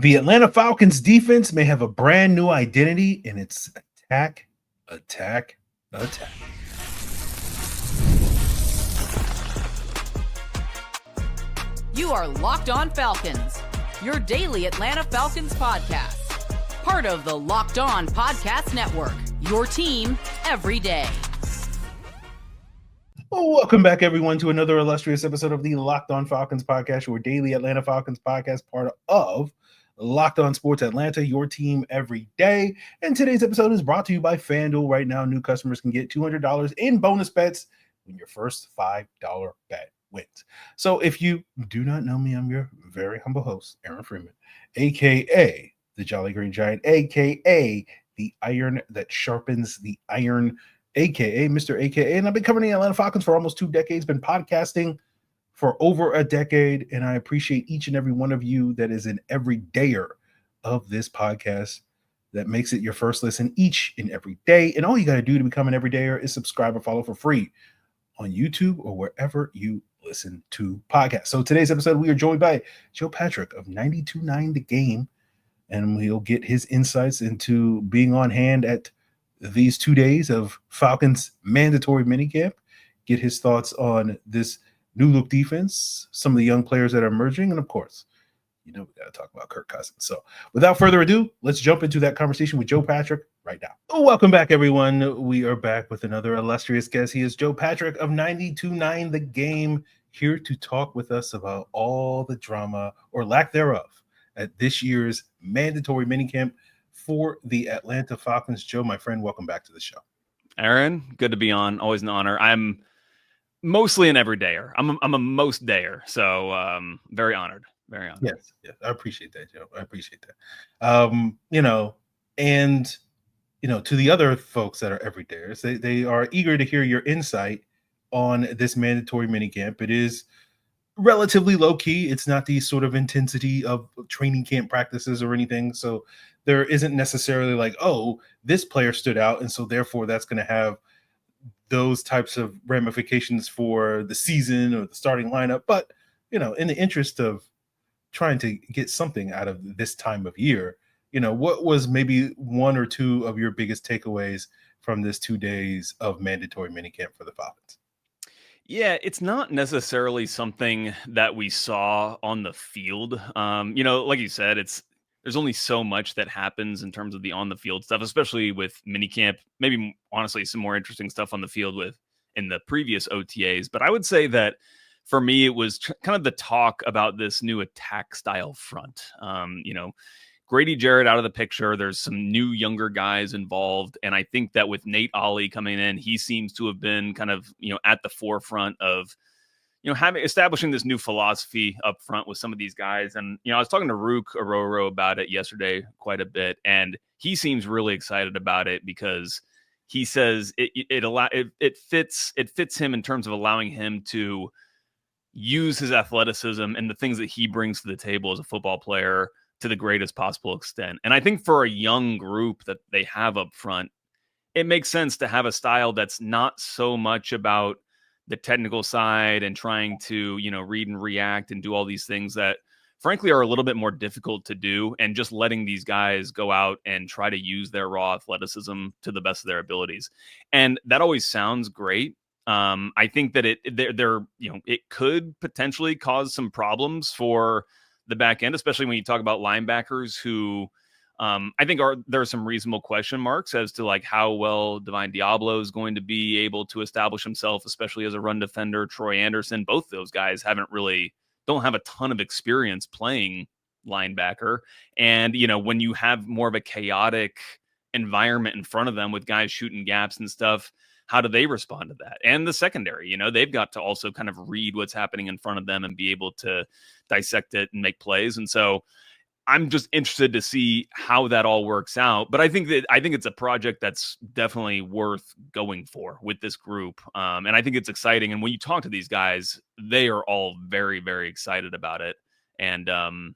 The Atlanta Falcons defense may have a brand new identity, and it's attack, attack, attack. You are Locked On Falcons, your daily Atlanta Falcons podcast. Part of the Locked On Podcast Network, your team every day. Well, welcome back, everyone, to another illustrious episode of the Locked On Falcons podcast, your daily Atlanta Falcons podcast, part of Locked On Sports Atlanta, your team every day. And today's episode is brought to you by FanDuel. Right now, new customers can get $200 in bonus bets when your first $5 bet wins. So if you do not know me, I'm your very humble host, Aaron Freeman, a.k.a. the Jolly Green Giant, a.k.a. the iron that sharpens the iron, a.k.a. Mr. a.k.a. And I've been covering the Atlanta Falcons for almost 2 decades, been podcasting for over a decade, and I appreciate each and every one of you that is an everydayer of this podcast that makes it your first listen each and every day. And all you got to do to become an everydayer is subscribe or follow for free on YouTube or wherever you listen to podcasts. So today's episode, we are joined by Joe Patrick of 92.9 The Game, and we'll get his insights into being on hand at these 2 days of Falcons mandatory minicamp, get his thoughts on this new look defense, some of the young players that are emerging, and of course, we got to talk about Kirk Cousins. So without further ado, let's jump into that conversation with Joe Patrick right now. Welcome back, everyone. We are back with another illustrious guest. He is Joe Patrick of 92.9 The Game, here to talk with us about all the drama or lack thereof at this year's mandatory minicamp for the Atlanta Falcons. Joe, my friend, welcome back to the show. Aaron, good to be on. Always an honor. I'm mostly an everydayer. I'm a most dayer. So very honored. Very honored. Yes. I appreciate that, Joe. I appreciate that. To the other folks that are everydayers, they are eager to hear your insight on this mandatory minicamp. It is relatively low key. It's not the sort of intensity of training camp practices or anything. So there isn't necessarily like, oh, this player stood out, and so therefore that's going to have those types of ramifications for the season or the starting lineup. But, in the interest of trying to get something out of this time of year, what was maybe 1 or 2 of your biggest takeaways from this 2 days of mandatory minicamp for the Falcons? Yeah, it's not necessarily something that we saw on the field. Like you said, there's only so much that happens in terms of the on the field stuff, especially with minicamp. Maybe honestly, some more interesting stuff on the field in the previous OTAs. But I would say that for me, it was kind of the talk about this new attack style front. Grady Jarrett out of the picture. There's some new younger guys involved. And I think that with Nate Ollie coming in, he seems to have been kind of, at the forefront of, establishing this new philosophy up front with some of these guys. And, I was talking to Rook Ororo about it yesterday quite a bit, and he seems really excited about it because he says it fits him in terms of allowing him to use his athleticism and the things that he brings to the table as a football player to the greatest possible extent. And I think for a young group that they have up front, it makes sense to have a style that's not so much about the technical side and trying to, read and react and do all these things that frankly are a little bit more difficult to do, and just letting these guys go out and try to use their raw athleticism to the best of their abilities. And that always sounds great. I think that it could potentially cause some problems for the back end, especially when you talk about linebackers who I think there are some reasonable question marks as to like how well Divine Diablo is going to be able to establish himself, especially as a run defender. Troy Anderson, both those guys don't have a ton of experience playing linebacker. And, when you have more of a chaotic environment in front of them with guys shooting gaps and stuff, how do they respond to that? And the secondary, they've got to also kind of read what's happening in front of them and be able to dissect it and make plays. And so I'm just interested to see how that all works out. But I think it's a project that's definitely worth going for with this group. And I think it's exciting. And when you talk to these guys, they are all very, very excited about it. And and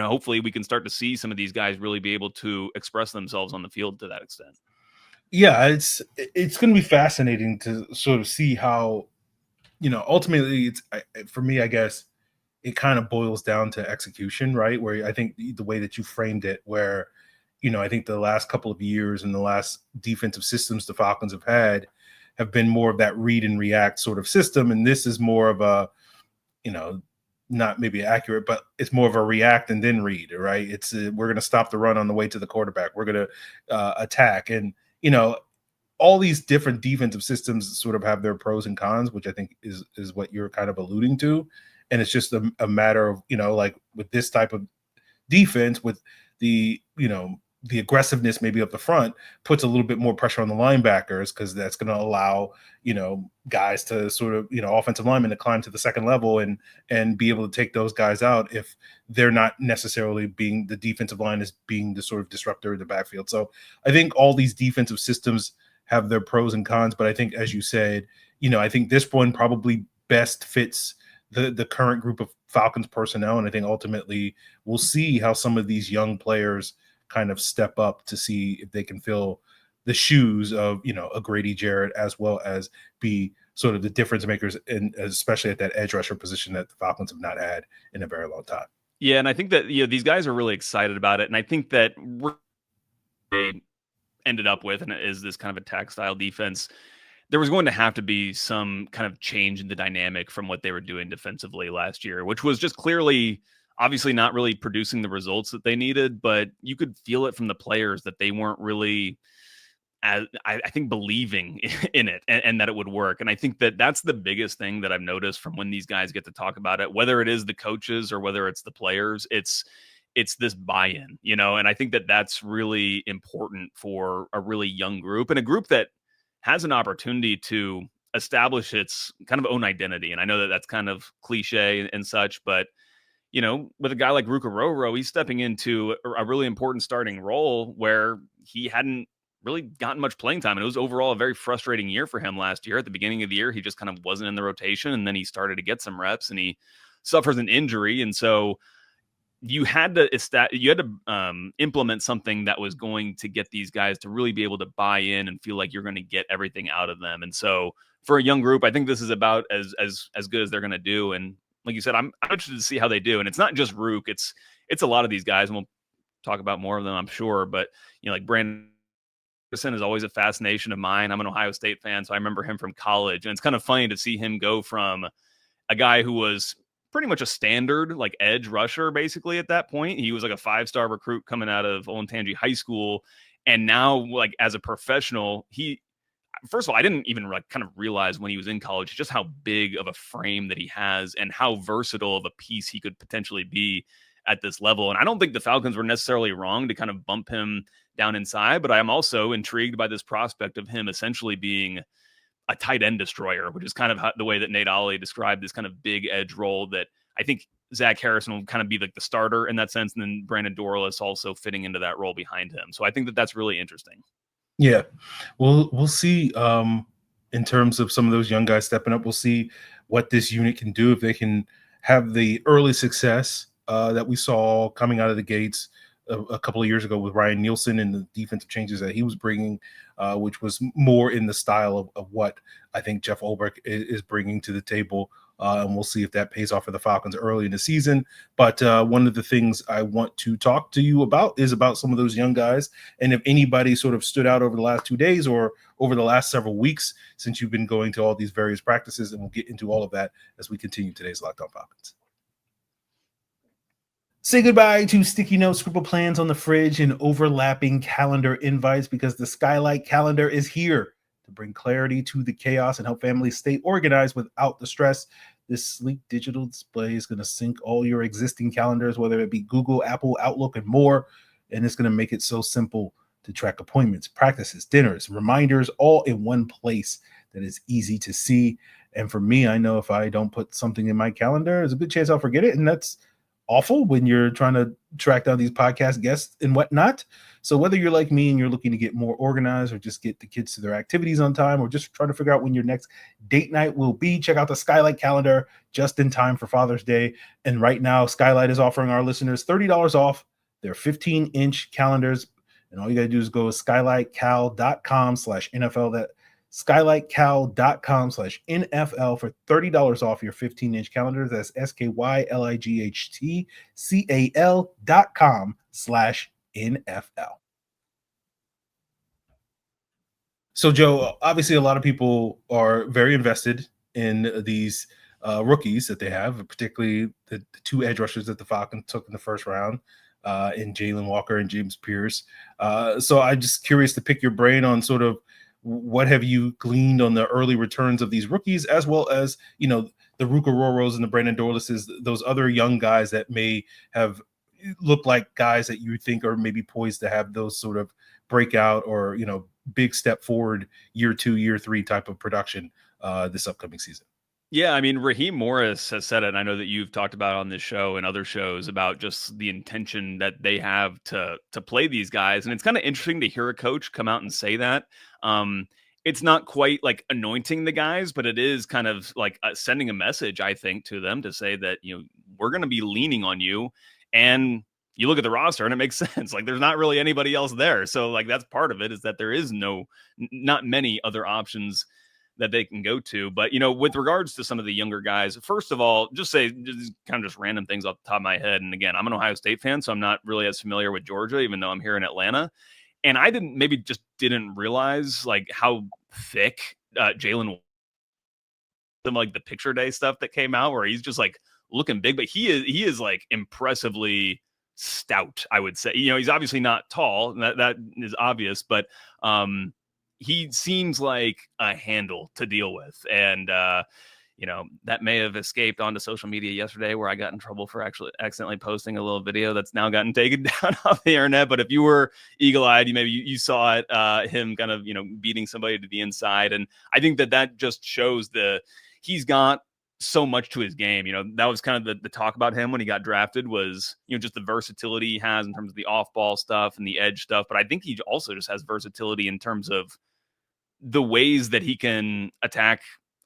hopefully we can start to see some of these guys really be able to express themselves on the field to that extent. Yeah, it's going to be fascinating to sort of see how, ultimately it's for me, I guess, it kind of boils down to execution, right? Where I think the way that you framed it, where, I think the last couple of years and the last defensive systems the Falcons have had have been more of that read and react sort of system. And this is more of a, not maybe accurate, but it's more of a react and then read, right? It's we're going to stop the run on the way to the quarterback. We're going to attack. And, all these different defensive systems sort of have their pros and cons, which I think is what you're kind of alluding to. And it's just a matter of, like with this type of defense, with the, the aggressiveness maybe up the front, puts a little bit more pressure on the linebackers, because that's going to allow, guys to sort of, offensive linemen to climb to the second level and be able to take those guys out if they're not necessarily being, the defensive line is being the sort of disruptor in the backfield. So I think all these defensive systems have their pros and cons, but I think, as you said, I think this one probably best fits the current group of Falcons personnel. And I think ultimately we'll see how some of these young players kind of step up to see if they can fill the shoes of, a Grady Jarrett, as well as be sort of the difference makers, and especially at that edge rusher position that the Falcons have not had in a very long time. Yeah. And I think that, these guys are really excited about it. And I think that they ended up with, and it is this kind of attack style defense, there was going to have to be some kind of change in the dynamic from what they were doing defensively last year, which was just clearly, obviously not really producing the results that they needed, but you could feel it from the players that they weren't really, I think, believing in it and that it would work. And I think that that's the biggest thing that I've noticed from when these guys get to talk about it, whether it is the coaches or whether it's the players, it's this buy-in, and I think that that's really important for a really young group, and a group that has an opportunity to establish its kind of own identity. And I know that that's kind of cliche and such, but with a guy like Rukaroro, he's stepping into a really important starting role where he hadn't really gotten much playing time. And it was overall a very frustrating year for him last year. At the beginning of the year, he just kind of wasn't in the rotation, and then he started to get some reps and he suffers an injury. And so you had to implement something that was going to get these guys to really be able to buy in and feel like you're going to get everything out of them. And so for a young group, I think this is about as good as they're going to do. And like you said, I'm interested to see how they do. And it's not just Rook, it's a lot of these guys, and we'll talk about more of them, I'm sure. But like Brandon is always a fascination of mine. I'm an Ohio State fan, so I remember him from college, and it's kind of funny to see him go from a guy who was pretty much a standard like edge rusher basically at that point. He was like a 5-star recruit coming out of Olentangy High School, and now like as a professional, first of all, I didn't even like kind of realize when he was in college just how big of a frame that he has and how versatile of a piece he could potentially be at this level. And I don't think the Falcons were necessarily wrong to kind of bump him down inside, but I am also intrigued by this prospect of him essentially being a tight end destroyer, which is kind of the way that Nate Ollie described this kind of big edge role that I think Zach Harrison will kind of be like the starter in that sense. And then Brandon Dorlus also fitting into that role behind him. So I think that that's really interesting. Yeah, we'll see in terms of some of those young guys stepping up. We'll see what this unit can do, if they can have the early success that we saw coming out of the gates a couple of years ago with Ryan Nielsen and the defensive changes that he was bringing, which was more in the style of what I think Jeff Ulbrich is bringing to the table. And we'll see if that pays off for the Falcons early in the season. But one of the things I want to talk to you about is about some of those young guys. And if anybody sort of stood out over the last 2 days or over the last several weeks since you've been going to all these various practices, and we'll get into all of that as we continue today's Locked On Falcons. Say goodbye to sticky notes, scribble plans on the fridge, and overlapping calendar invites, because the Skylight Calendar is here to bring clarity to the chaos and help families stay organized without the stress. This sleek digital display is going to sync all your existing calendars, whether it be Google, Apple, Outlook, and more, and it's going to make it so simple to track appointments, practices, dinners, reminders, all in one place that is easy to see. And for me, I know if I don't put something in my calendar, there's a good chance I'll forget it, and that's awful when you're trying to track down these podcast guests and whatnot. So whether you're like me and you're looking to get more organized, or just get the kids to their activities on time, or just trying to figure out when your next date night will be, check out the Skylight Calendar just in time for Father's Day. And right now, Skylight is offering our listeners $30 off their 15-inch calendars. And all you got to do is go to skylightcal.com/NFL. That skylightcal.com/NFL for $30 off your 15-inch calendar. That's SKYLIGHTCAL.com/NFL. So, Joe, obviously a lot of people are very invested in these rookies that they have, particularly the two edge rushers that the Falcons took in the first round, in Jalon Walker and James Pearce. So I'm just curious to pick your brain on sort of what have you gleaned on the early returns of these rookies, as well as, the Ruka Roros and the Brandon Dorlises, those other young guys that may have looked like guys that you think are maybe poised to have those sort of breakout or, big step forward year 2, year 3 type of production this upcoming season. Yeah, I mean, Raheem Morris has said it, and I know that you've talked about on this show and other shows about just the intention that they have to play these guys. And it's kind of interesting to hear a coach come out and say that. It's not quite like anointing the guys, but it is kind of like sending a message, I think, to them to say that, we're going to be leaning on you. And you look at the roster and it makes sense. Like there's not really anybody else there. So like that's part of it, is that there is not many other options that they can go to. But, with regards to some of the younger guys, first of all, just random things off the top of my head. And again, I'm an Ohio State fan, so I'm not really as familiar with Georgia, even though I'm here in Atlanta. And I didn't realize like how thick Jalon, like the picture day stuff that came out where he's just like looking big, but he is like impressively stout, I would say. He's obviously not tall, that is obvious, but he seems like a handle to deal with. And that may have escaped onto social media yesterday, where I got in trouble for actually accidentally posting a little video that's now gotten taken down off the internet. But if you were eagle-eyed, you saw it, him kind of beating somebody to the inside. And I think that just shows he's got so much to his game. That was kind of the talk about him when he got drafted, was just the versatility he has in terms of the off-ball stuff and the edge stuff. But I think he also just has versatility in terms of the ways that he can attack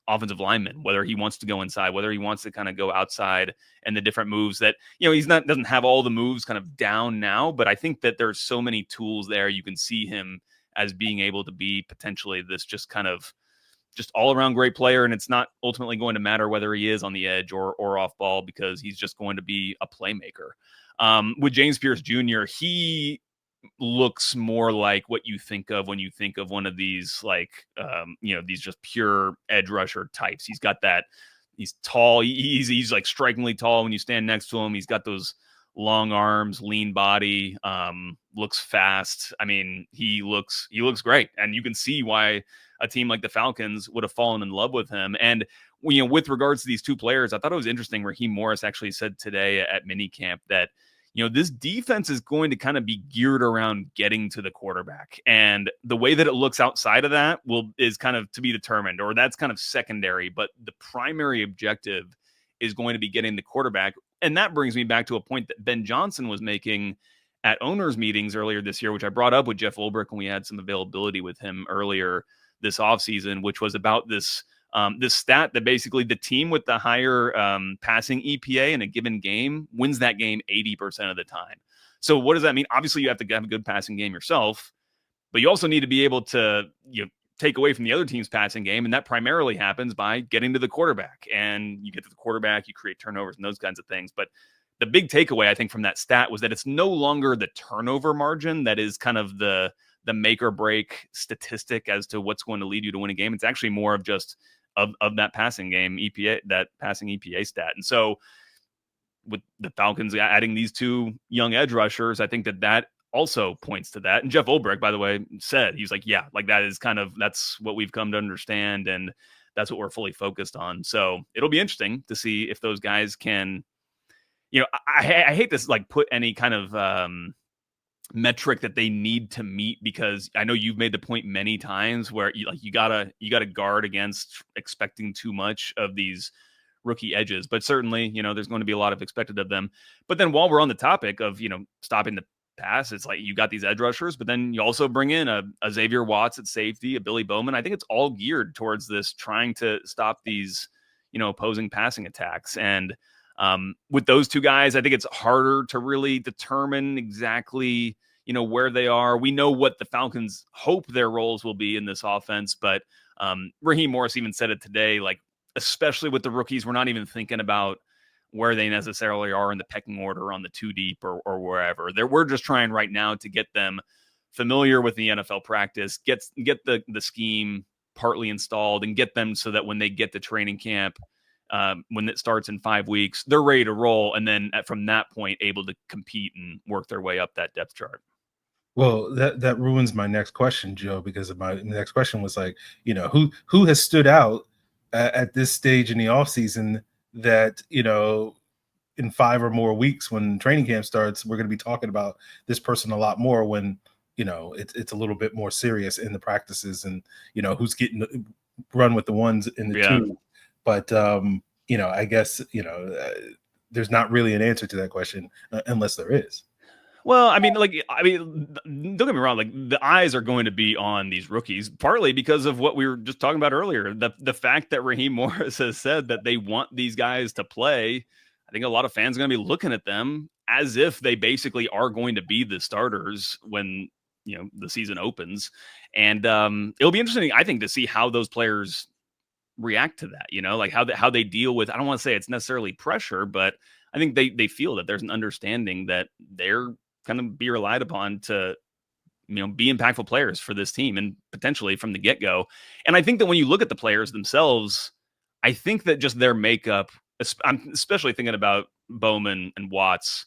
offensive linemen, whether he wants to go inside, whether he wants to kind of go outside, and the different moves that, doesn't have all the moves kind of down now, but I think that there's so many tools there. You can see him as being able to be potentially this just kind of just all around great player. And it's not ultimately going to matter whether he is on the edge or off ball, because he's just going to be a playmaker. With James Pearce Jr., he looks more like what you think of when you think of one of these, like, these just pure edge rusher types. He's got that, he's tall. He's like strikingly tall when you stand next to him. He's got those long arms, lean body, looks fast. I mean, he looks great. And you can see why a team like the Falcons would have fallen in love with him. And, with regards to these two players, I thought it was interesting. Raheem Morris actually said today at minicamp that, this defense is going to kind of be geared around getting to the quarterback. And the way that it looks outside of that is kind of to be determined, or that's kind of secondary. But the primary objective is going to be getting the quarterback. And that brings me back to a point that Ben Johnson was making at owners meetings earlier this year, which I brought up with Jeff Ulbrich when we had some availability with him earlier this offseason, which was about this stat that basically the team with the higher passing EPA in a given game wins that game 80% of the time. So what does that mean? Obviously, you have to have a good passing game yourself, but you also need to be able to take away from the other team's passing game, and that primarily happens by getting to the quarterback. And you get to the quarterback, you create turnovers and those kinds of things. But the big takeaway, I think, from that stat was that it's no longer the turnover margin that is kind of the make or break statistic as to what's going to lead you to win a game. It's actually more of just of that passing game EPA, that passing EPA stat. And so with the Falcons adding these two young edge rushers, I think that also points to that. And Jeff Ulbrich, by the way, said, he's like, yeah, like that's what we've come to understand. And that's what we're fully focused on. So it'll be interesting to see if those guys can, I hate this, like put any kind of metric that they need to meet, because I know you've made the point many times where you gotta guard against expecting too much of these rookie edges, but certainly, there's going to be a lot of expected of them. But then while we're on the topic of, stopping the pass, it's like you got these edge rushers, but then you also bring in a Xavier Watts at safety, a Billy Bowman. I think it's all geared towards this, trying to stop these, opposing passing attacks. And with those two guys, I think it's harder to really determine exactly, where they are. We know what the Falcons hope their roles will be in this offense, but Raheem Morris even said it today, like, especially with the rookies, we're not even thinking about where they necessarily are in the pecking order on the 2 deep or wherever. We're just trying right now to get them familiar with the NFL practice, get the scheme partly installed, and get them so that when they get to training camp, when it starts in 5 weeks, they're ready to roll. And then from that point, able to compete and work their way up that depth chart. Well, that ruins my next question, Joe, because my next question was like, who has stood out at this stage in the offseason that, in 5 or more weeks when training camp starts, we're going to be talking about this person a lot more when, it's a little bit more serious in the practices and, who's getting run with the ones in the two. But, I guess, there's not really an answer to that question unless there is. Well, don't get me wrong. Like, the eyes are going to be on these rookies, partly because of what we were just talking about earlier. The fact that Raheem Morris has said that they want these guys to play, I think a lot of fans are going to be looking at them as if they basically are going to be the starters when, the season opens. And it'll be interesting, I think, to see how those players react to that, like how they deal with, I don't want to say it's necessarily pressure, but I think they feel that there's an understanding that they're kind of be relied upon to, be impactful players for this team and potentially from the get-go. And I think that when you look at the players themselves, I think that just their makeup, I'm especially thinking about Bowman and Watts.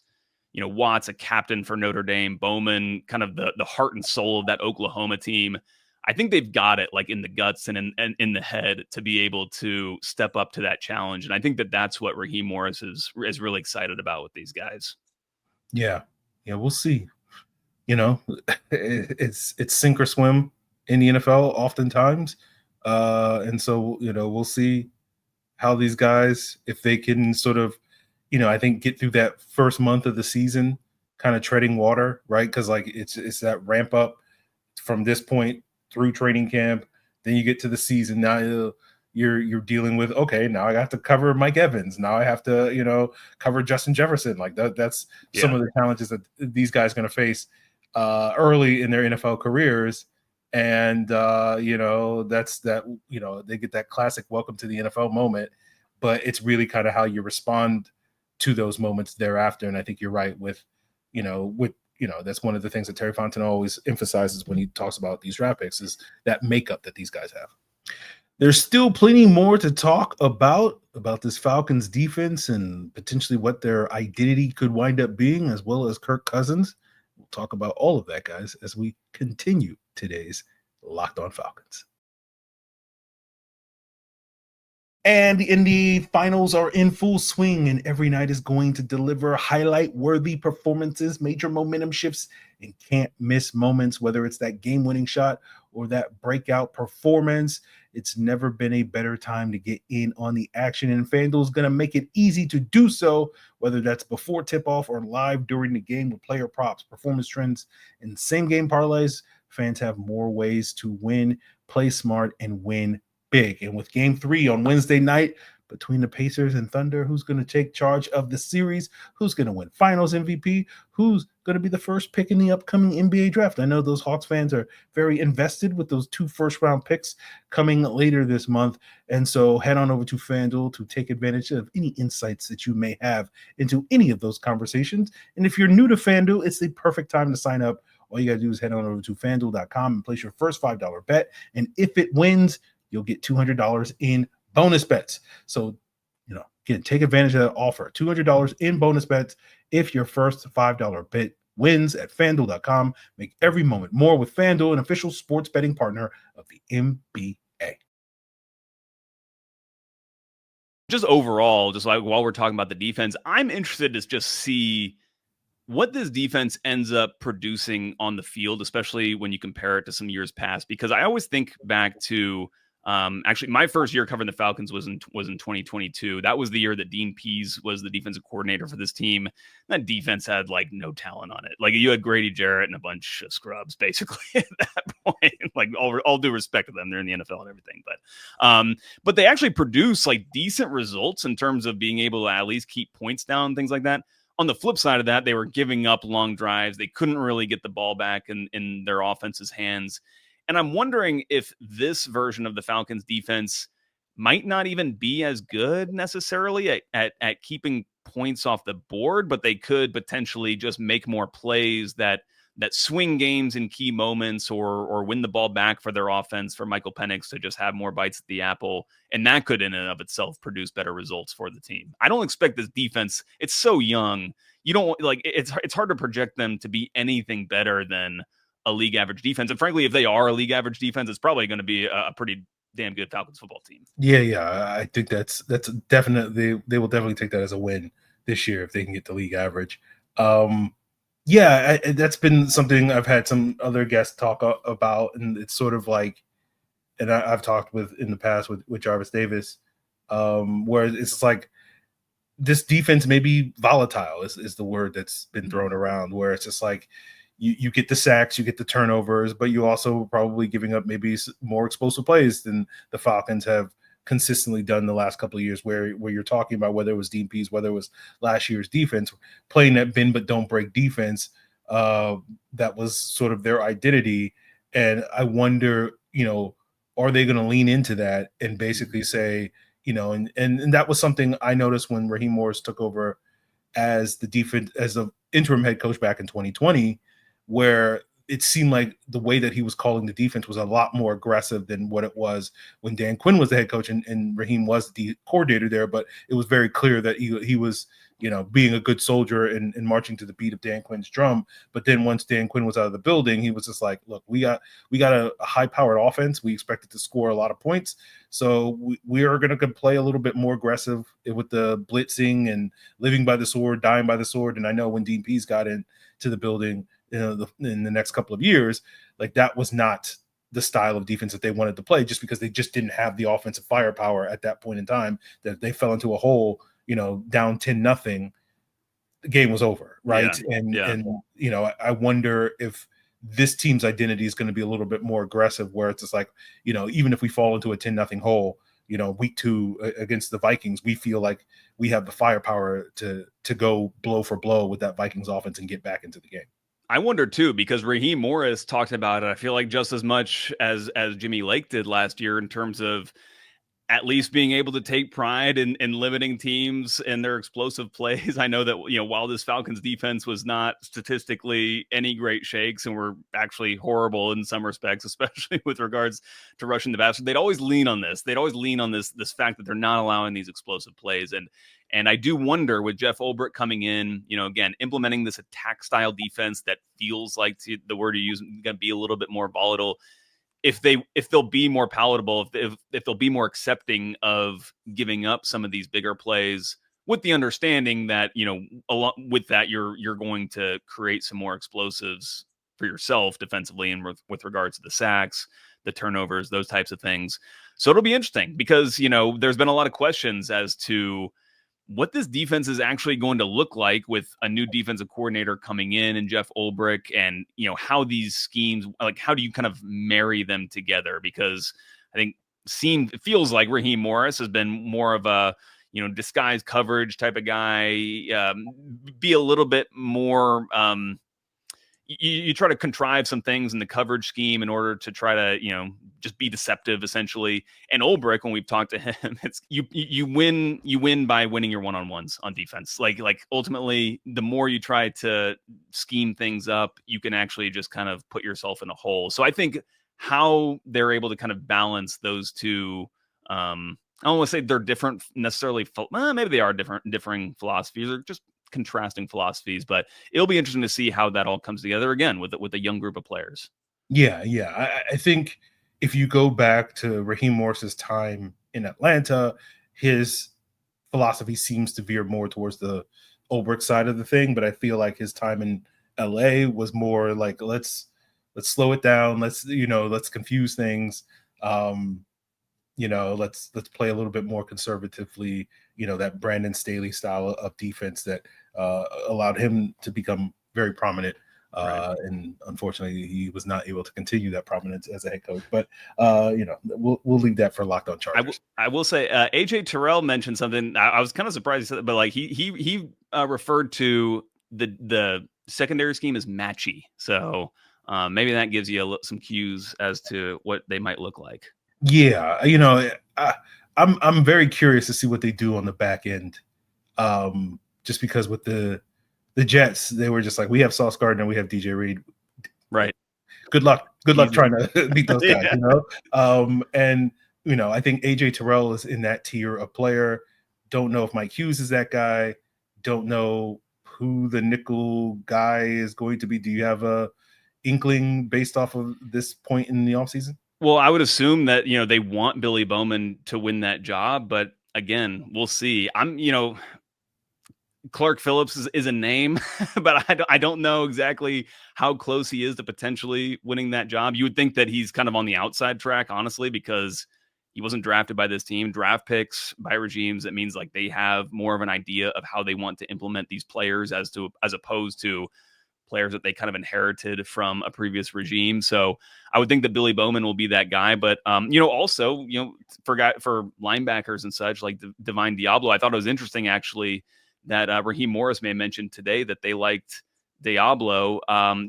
Watts, a captain for Notre Dame, Bowman, kind of the heart and soul of that Oklahoma team. I think they've got it like in the guts and in the head to be able to step up to that challenge. And I think that that's what Raheem Morris is really excited about with these guys. Yeah, we'll see. It's sink or swim in the NFL oftentimes. And so, we'll see how these guys, if they can sort of, I think get through that first month of the season, kind of treading water, right? Because like it's that ramp up from this point through training camp. Then you get to the season. Now you're dealing with, okay, now I have to cover Mike Evans. Now I have to, cover Justin Jefferson. Like that's some of the challenges that these guys are going to face early in their NFL careers. And, that's that, they get that classic welcome to the NFL moment, but it's really kind of how you respond to those moments thereafter. And I think you're right with that's one of the things that Terry Fontenot always emphasizes when he talks about these draft picks is that makeup that these guys have. There's still plenty more to talk about this Falcons defense and potentially what their identity could wind up being, as well as Kirk Cousins. We'll talk about all of that, guys, as we continue today's Locked On Falcons. And the Indy finals are in full swing, and every night is going to deliver highlight-worthy performances, major momentum shifts, and can't-miss moments, whether it's that game-winning shot or that breakout performance. It's never been a better time to get in on the action, and FanDuel is going to make it easy to do so, whether that's before tip-off or live during the game with player props, performance trends, and same-game parlays. Fans have more ways to win, play smart, and win big. And with game 3 on Wednesday night between the Pacers and Thunder, who's going to take charge of the series? Who's going to win finals MVP? Who's going to be the first pick in the upcoming NBA draft? I know those Hawks fans are very invested with those 2 first-round picks coming later this month. And so head on over to FanDuel to take advantage of any insights that you may have into any of those conversations. And if you're new to FanDuel, it's the perfect time to sign up. All you got to do is head on over to FanDuel.com and place your first $5 bet. And if it wins, you'll get $200 in bonus bets. So, again, take advantage of that offer. $200 in bonus bets if your first $5 bet wins at FanDuel.com. Make every moment more with FanDuel, an official sports betting partner of the NBA. Just overall, just like while we're talking about the defense, I'm interested to just see what this defense ends up producing on the field, especially when you compare it to some years past, because I always think back to actually my first year covering the Falcons was in 2022. That was the year that Dean Pease was the defensive coordinator for this team. That defense had like no talent on it. Like you had Grady Jarrett and a bunch of scrubs basically at that point. Like all due respect to them, they're in the NFL and everything, but they actually produce like decent results in terms of being able to at least keep points down, things like that. On the flip side of that, they were giving up long drives. They couldn't really get the ball back in their offense's hands. And I'm wondering if this version of the Falcons defense might not even be as good necessarily at keeping points off the board, but they could potentially just make more plays that swing games in key moments, or win the ball back for their offense, for Michael Penix to just have more bites at the apple. And that could in and of itself produce better results for the team. I don't expect this defense. It's so young. You don't like it's hard to project them to be anything better than a league average defense. And frankly, if they are a league average defense, it's probably going to be a pretty damn good Falcons football team. Yeah. I think that's definitely, they will definitely take that as a win this year if they can get the league average. That's been something I've had some other guests talk about, and it's sort of like, and I've talked with in the past with Jarvis Davis, where it's like this defense may be volatile is the word that's been thrown around, where it's just like you get the sacks, you get the turnovers, but you also probably giving up maybe more explosive plays than the Falcons have consistently done the last couple of years, where you're talking about whether it was DPs, whether it was last year's defense, playing that bend but don't break defense, that was sort of their identity. And I wonder, are they going to lean into that and basically say, and that was something I noticed when Raheem Morris took over as the defense, as the interim head coach back in 2020, where it seemed like the way that he was calling the defense was a lot more aggressive than what it was when Dan Quinn was the head coach and Raheem was the coordinator there. But it was very clear that he was, being a good soldier and marching to the beat of Dan Quinn's drum. But then once Dan Quinn was out of the building, he was just like, look, we got a high-powered offense. We expected to score a lot of points. So we are going to play a little bit more aggressive with the blitzing and living by the sword, dying by the sword. And I know when Dean Pease got into the building, in the next couple of years, like that was not the style of defense that they wanted to play, just because they just didn't have the offensive firepower at that point in time, that they fell into a hole, down 10-0, the game was over. Right. Yeah. And I wonder if this team's identity is going to be a little bit more aggressive, where it's just like, even if we fall into a 10-0 hole, week 2 against the Vikings, we feel like we have the firepower to go blow for blow with that Vikings offense and get back into the game. I wonder too, because Raheem Morris talked about it, I feel like just as much as Jimmy Lake did last year, in terms of at least being able to take pride in limiting teams and their explosive plays. I know that, while this Falcons defense was not statistically any great shakes and were actually horrible in some respects, especially with regards to rushing the passer, they'd always lean on this. They'd always lean on this fact that they're not allowing these explosive plays. And I do wonder, with Jeff Ulbrich coming in, again, implementing this attack style defense that feels like, the word you use, going to be a little bit more volatile, if they'll be more palatable, if they'll be more accepting of giving up some of these bigger plays, with the understanding that, along with that, you're going to create some more explosives for yourself defensively, and with regards to the sacks, the turnovers, those types of things. So it'll be interesting, because, there's been a lot of questions as to what this defense is actually going to look like with a new defensive coordinator coming in and Jeff Ulbrich, and, how these schemes, like, how do you kind of marry them together? Because I think it feels like Raheem Morris has been more of a, disguised coverage type of guy, be a little bit more, you try to contrive some things in the coverage scheme in order to try to, just be deceptive, essentially. And Ulbrich, when we've talked to him, it's you win by winning your one-on-ones on defense. Like ultimately, the more you try to scheme things up, you can actually just kind of put yourself in a hole. So I think how they're able to kind of balance those two, I don't want to say they're different necessarily. Maybe they are differing philosophies, or just contrasting philosophies, but it'll be interesting to see how that all comes together again with a young group of players. Yeah. I think if you go back to Raheem Morris's time in Atlanta, his philosophy seems to veer more towards the Ulbrich side of the thing, but I feel like his time in LA was more like, let's slow it down, let's confuse things, let's play a little bit more conservatively, that Brandon Staley style of defense that allowed him to become very prominent. Right. And unfortunately, he was not able to continue that prominence as a head coach. But we'll leave that for Locked On Chargers. I will say, AJ Terrell mentioned something. I was kind of surprised he said that, but like he referred to the secondary scheme as matchy. So maybe that gives you some cues as to what they might look like. Yeah, I'm very curious to see what they do on the back end. Just because with the Jets, they were just like, we have Sauce Gardner, we have DJ Reed. Right. Good luck trying to beat those guys, Yeah. And I think AJ Terrell is in that tier of player. Don't know if Mike Hughes is that guy. Don't know who the nickel guy is going to be. Do you have a inkling based off of this point in the offseason? Well, I would assume that, they want Billy Bowman to win that job, but again, we'll see. Clark Phillips is a name, but I don't know exactly how close he is to potentially winning that job. You would think that he's kind of on the outside track, honestly, because he wasn't drafted by this team. Draft picks by regimes, it means like they have more of an idea of how they want to implement these players as opposed to players that they kind of inherited from a previous regime. So I would think that Billy Bowman will be that guy. But, also, for linebackers and such, like Divine Diablo, I thought it was interesting, actually, that Raheem Morris may have mentioned today that they liked Diablo,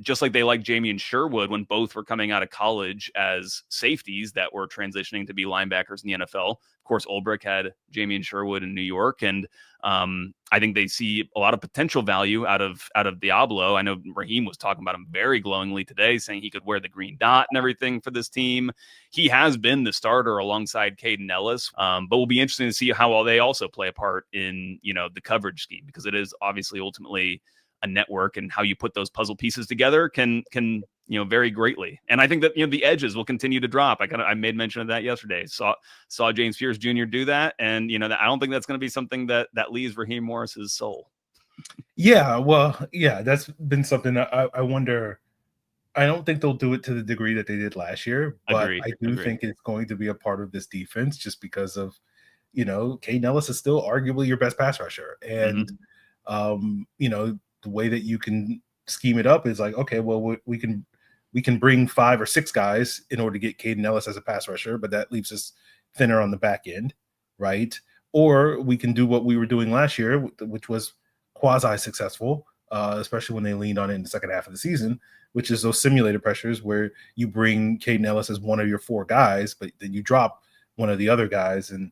just like they liked Jamie and Sherwood when both were coming out of college as safeties that were transitioning to be linebackers in the NFL. Of course, Ulbrich had Jamie and Sherwood in New York, and I think they see a lot of potential value out of Diablo. I know Raheem was talking about him very glowingly today, saying he could wear the green dot and everything for this team. He has been the starter alongside Caden Ellis, but will be interesting to see how well they also play a part in the coverage scheme, because it is obviously ultimately a network, and how you put those puzzle pieces together can vary greatly. And I think that the edges will continue to drop. I made mention of that yesterday. Saw James Pierce Jr. do that, and I don't think that's going to be something that leaves Raheem Morris's soul. Yeah, well, yeah, that's been something that I wonder. I don't think they'll do it to the degree that they did last year, but I do think it's going to be a part of this defense, just because of Caden Ellis is still arguably your best pass rusher, and the way that you can scheme it up is like, okay, well, we can bring 5 or 6 guys in order to get Caden Ellis as a pass rusher, but that leaves us thinner on the back end, right? Or we can do what we were doing last year, which was quasi-successful, especially when they leaned on it in the second half of the season, which is those simulated pressures where you bring Caden Ellis as one of your 4 guys, but then you drop one of the other guys, and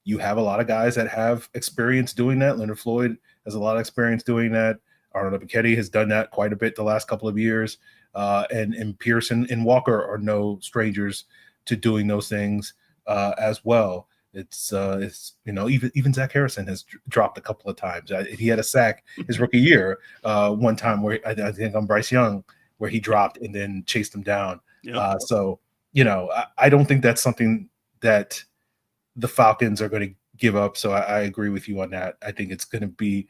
you have a lot of guys that have experience doing that. Leonard Floyd has a lot of experience doing that. Arnold Ebiketie has done that quite a bit the last couple of years. And Pearce and Walker are no strangers to doing those things as well. It's even Zach Harrison has dropped a couple of times. He had a sack his rookie year one time where I think on Bryce Young, where he dropped and then chased him down. Yep. I don't think that's something that the Falcons are going to give up. So I agree with you on that. I think it's going to be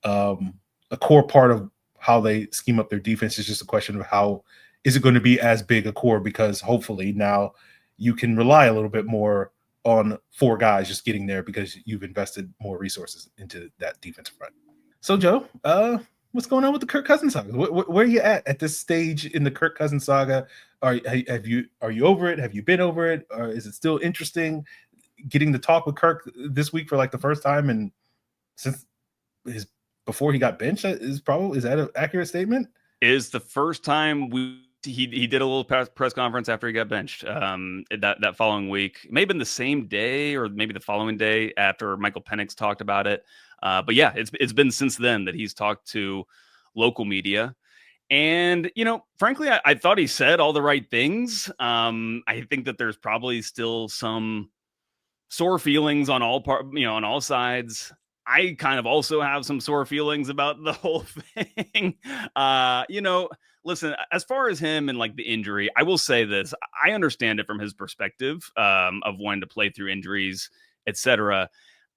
a core part of how they scheme up their defense. Is just a question of how is it going to be as big a core, because hopefully now you can rely a little bit more on 4 guys just getting there because you've invested more resources into that defensive front. So Joe, what's going on with the Kirk Cousins saga? Where are you at this stage in the Kirk Cousins saga? Are you over it? Have you been over it? Or is it still interesting getting to talk with Kirk this week for like the first time and since before he got benched? Is that an accurate statement? Is the first time he did a little press conference after he got benched that following week. It may have been the same day or maybe the following day after Michael Penix talked about it. But yeah, it's been since then that he's talked to local media. And, frankly, I thought he said all the right things. I think that there's probably still some sore feelings on on all sides. I kind of also have some sore feelings about the whole thing. Listen, as far as him and like the injury, I will say this. I understand it from his perspective of wanting to play through injuries, etc.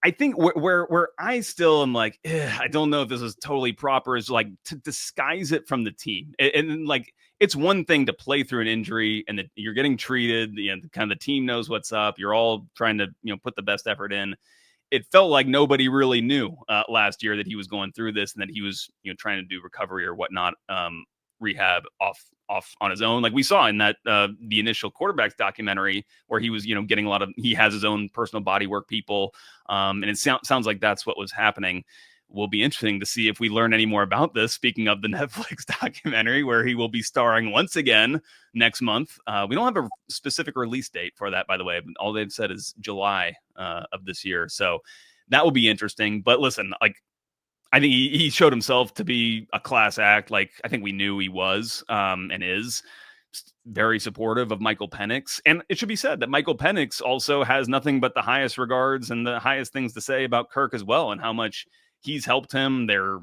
I think where I still am like, I don't know if this is totally proper, is like to disguise it from the team. And like, it's one thing to play through an injury and that you're getting treated, kind of the team knows what's up. You're all trying to, put the best effort in. It felt like nobody really knew last year that he was going through this and that he was, trying to do recovery or whatnot, rehab off on his own. Like we saw in that, the initial quarterbacks documentary where he was, he has his own personal bodywork people. And it sounds like that's what was happening. will be interesting to see if we learn any more about this. Speaking of the Netflix documentary, where he will be starring once again next month. We don't have a specific release date for that, by the way. All they've said is July of this year. So that will be interesting. But listen, like, I think he showed himself to be a class act. Like, I think we knew he was and is very supportive of Michael Penix. And it should be said that Michael Penix also has nothing but the highest regards and the highest things to say about Kirk as well, and how much he's helped him. They're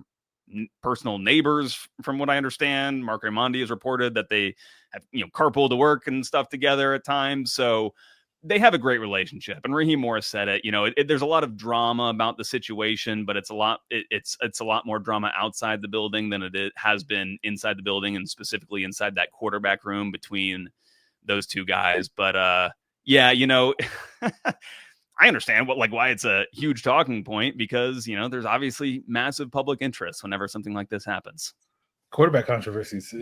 personal neighbors, from what I understand. Mark Raimondi has reported that they have, carpool to work and stuff together at times. So they have a great relationship. And Raheem Morris said it. There's a lot of drama about the situation, but it's a lot more drama outside the building than it has been inside the building, and specifically inside that quarterback room between those two guys. But I understand why it's a huge talking point, because there's obviously massive public interest whenever something like this happens. Quarterback controversies,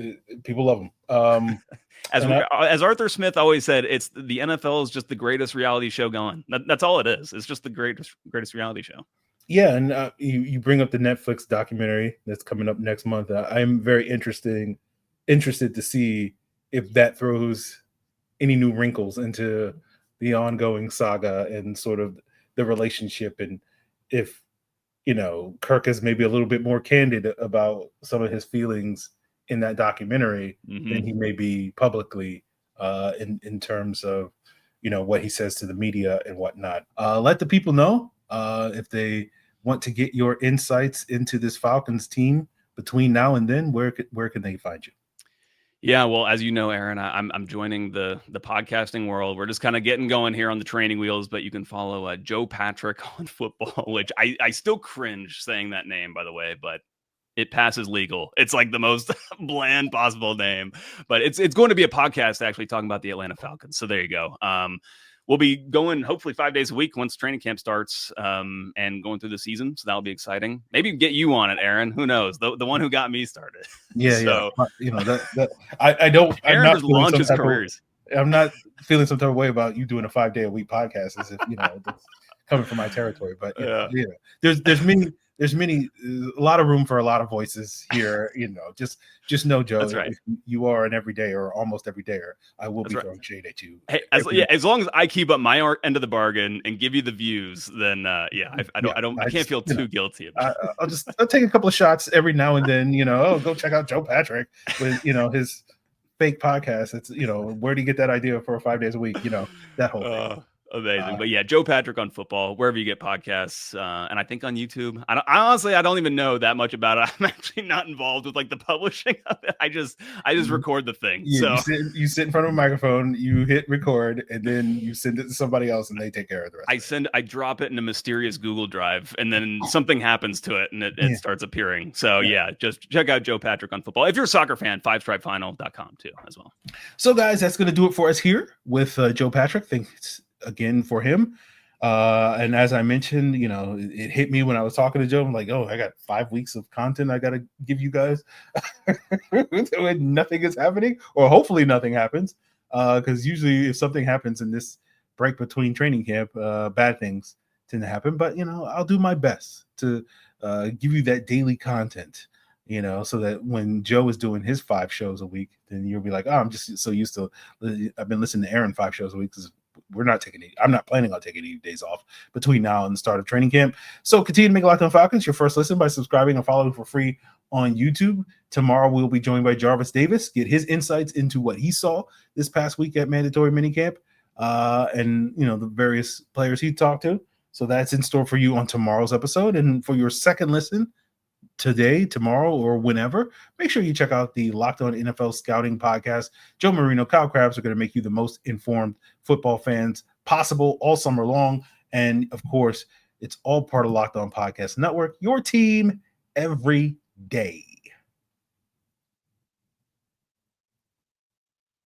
people love them. As Arthur Smith always said, it's the NFL is just the greatest reality show going. That's all it is. It's just the greatest reality show. Yeah, and you bring up the Netflix documentary that's coming up next month. I'm very interested to see if that throws any new wrinkles into the ongoing saga and sort of the relationship, and if Kirk is maybe a little bit more candid about some of his feelings in that documentary than he may be publicly in terms of, what he says to the media and whatnot. Let the people know if they want to get your insights into this Falcons team between now and then. Where can they find you? Yeah, well, as you know, Aaron, I'm joining the podcasting world. We're just kind of getting going here on the training wheels, but you can follow Joe Patrick on football, which I still cringe saying that name, by the way, but it passes legal. It's like the most bland possible name, but it's going to be a podcast actually talking about the Atlanta Falcons. So there you go. We'll be going hopefully 5 days a week once training camp starts, and going through the season. So that'll be exciting. Maybe get you on it, Aaron. Who knows? The one who got me started. Yeah. So, that I don't. Aaron just launches careers. I'm not feeling some type of way about you doing a 5 day a week podcast as if that's coming from my territory. But yeah. There's a lot of room for a lot of voices here. Just know, Joe, that's right. If you are an everyday or almost everydayer, I will be throwing shade at you. Hey, as long as I keep up my end of the bargain and give you the views, then I can't feel too guilty about it. I'll take a couple of shots every now and then. Go check out Joe Patrick with his fake podcast. It's where do you get that idea for 5 days a week? That whole thing. Amazing. But yeah, Joe Patrick on football, wherever you get podcasts, and I think on YouTube. I don't even know that much about it. I'm actually not involved with the publishing of it. I just record the thing. Yeah, so you sit in front of a microphone, you hit record, and then you send it to somebody else, and they take care of the rest. I drop it in a mysterious Google Drive, and then something happens to it, and it starts appearing. So yeah, just check out Joe Patrick on football. If you're a soccer fan, 5stripefinal.com too as well. So guys, that's going to do it for us here with Joe Patrick. Thanks again for him. And as I mentioned, it hit me when I was talking to Joe. I'm like, I got 5 weeks of content I got to give you guys when nothing is happening, or hopefully nothing happens. Because usually if something happens in this break between training camp, bad things tend to happen. But, I'll do my best to give you that daily content, so that when Joe is doing his 5 shows a week, then you'll be like, I'm just so used to, I've been listening to Aaron 5 shows a week because I'm not planning on taking any days off between now and the start of training camp. So continue to make Locked On Falcons your first listen by subscribing and following for free on YouTube. Tomorrow we'll be joined by Jarvis Davis, get his insights into what he saw this past week at mandatory minicamp, and the various players he talked to. So that's in store for you on tomorrow's episode. And for your second listen today, tomorrow, or whenever, make sure you check out the Locked On NFL Scouting podcast. Joe Marino, Kyle Krabs are going to make you the most informed football fans possible all summer long. And of course, it's all part of Locked On Podcast Network, your team every day.